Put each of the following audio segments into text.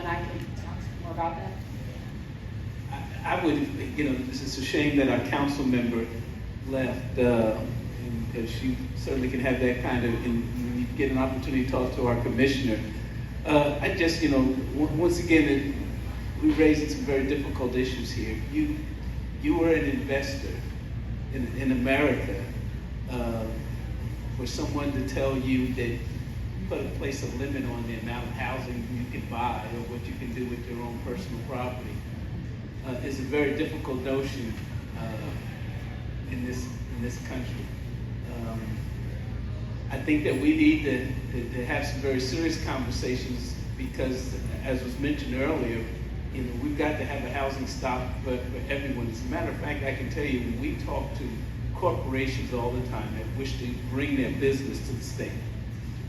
and I can talk more about that. I would, this is a shame that our council member left, because she certainly can have that kind of, and when you get an opportunity to talk to our commissioner. I just, once again, we're raising some very difficult issues here. You were an investor in America. For someone to tell you that you put a place a limit on the amount of housing you can buy or what you can do with your own personal property is a very difficult notion in this country. I think that we need to have some very serious conversations because, as was mentioned earlier, we've got to have a housing stock for everyone. As a matter of fact, I can tell you, when we talk to corporations all the time that wish to bring their business to the state,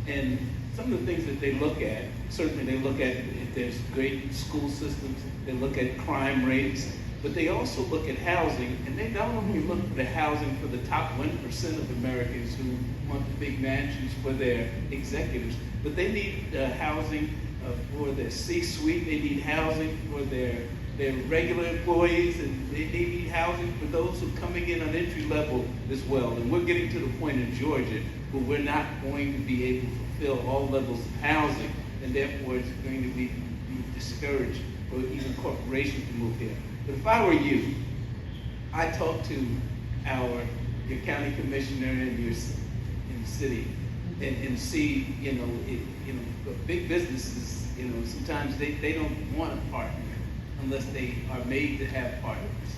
and some of the things that they look at, certainly they look at if there's great school systems, they look at crime rates, but they also look at housing, and they not only look for the housing for the top 1% of Americans who want the big mansions for their executives, but they need housing for their C-suite, they need housing for their regular employees, and they need housing for those who are coming in on entry level as well. And we're getting to the point in Georgia where we're not going to be able to fulfill all levels of housing, and therefore it's going to be discouraged for even corporations to move here. But if I were you, I'd talk to your county commissioner in the city and see, big businesses, sometimes they don't want a partner unless they are made to have partners.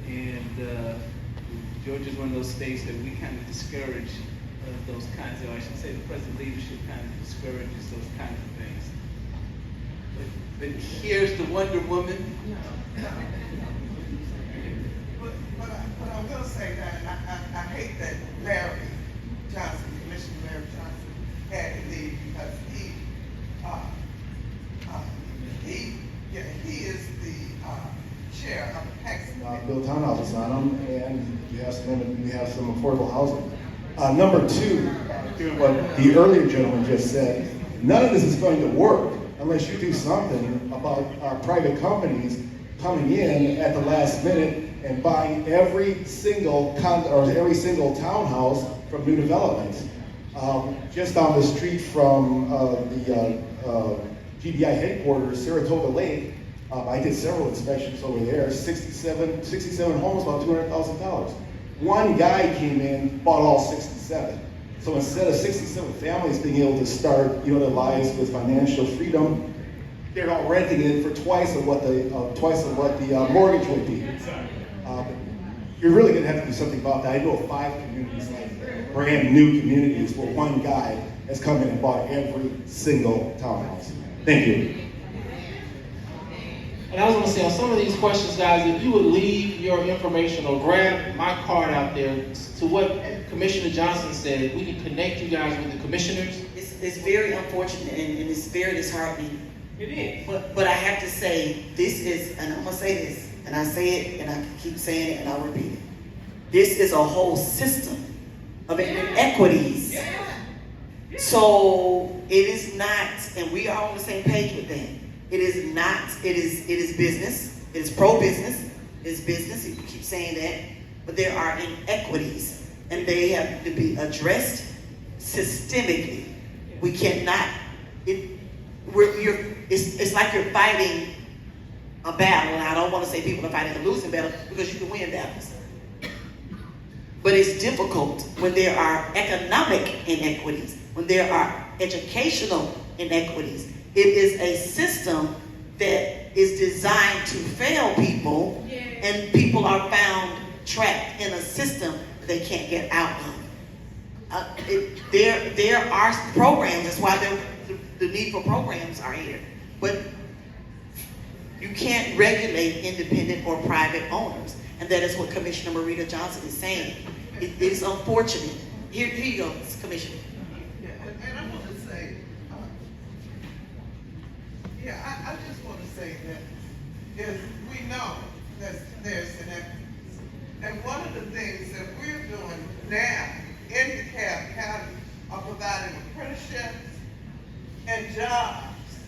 And Georgia's one of those states that we kind of discourage those kinds of, I should say the present leadership kind of discourages those kinds of things. But here's the Wonder Woman. But I will say that I hate that Larry Johnson, Commissioner Larry Johnson, had to leave because he is the chair of the tax committee. Build townhouses on them, and you have some affordable housing. Number two, what the earlier gentleman just said, none of this is going to work unless you do something about our private companies coming in at the last minute and buying every single townhouse from new developments. Just down the street from the GBI headquarters, Saratoga Lake, I did several inspections over there. 67 homes, about $200,000. One guy came in, bought all 67. So instead of 67 families being able to start, their lives with financial freedom, they're all renting it for twice of what the mortgage would be. You're really going to have to do something about that. I know of 5 communities, like brand new communities, where one guy has come in and bought every single townhouse. Thank you. And I was going to say, on some of these questions, guys, if you would leave your information or grab my card out there to what Commissioner Johnson said, we can connect you guys with the commissioners. It's very unfortunate and it's very disheartening. It is. But I have to say, this is, and I'm going to say this, and I say it, and I keep saying it, and I'll repeat it. This is a whole system of inequities. Yeah. So it is not, and we are on the same page with that. It is not, it is business. It is pro-business. It is business. You keep saying that. But there are inequities, and they have to be addressed systemically. We cannot, it's like you're fighting a battle. And I don't want to say people are fighting a losing battle because you can win battles. But it's difficult when there are economic inequities, when there are educational inequities. It is a system that is designed to fail people, and people are found trapped in a system they can't get out of. There are programs, that's why the need for programs are here. But you can't regulate independent or private owners. And that is what Commissioner Marita Johnson is saying. It is unfortunate. Here you go, Commissioner. Yeah, and I want to say, I just want to say that we know that there's inequities. And one of the things that we're doing now in DeKalb County are providing apprenticeships and jobs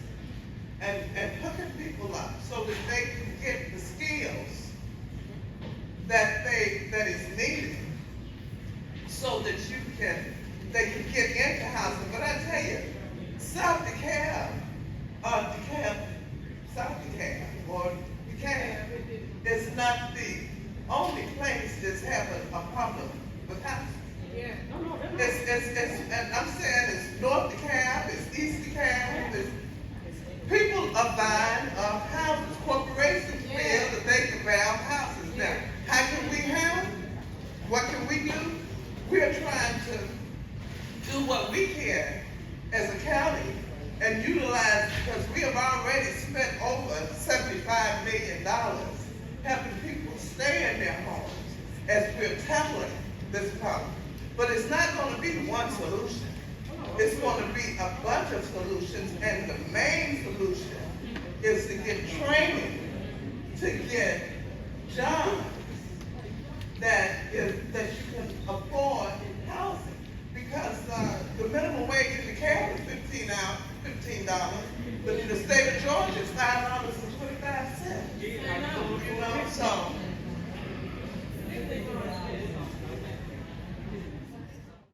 and hooking people up so that they can get the skills that is needed so that they can get into housing. But I tell you, South DeKalb, or DeKalb is not the only place that's having a problem with housing. Yeah. No, And I'm saying it's North DeKalb, it's East DeKalb, people are buying houses. Corporations feel that they can buy houses. Now, how can we help? What can we do? We're trying to do what we can as a county and utilize, because we have already spent over $75 million helping people stay in their homes as we're tackling this problem. But it's not going to be one solution. It's going to be a bunch of solutions, and the main solution is to get training, to get jobs that you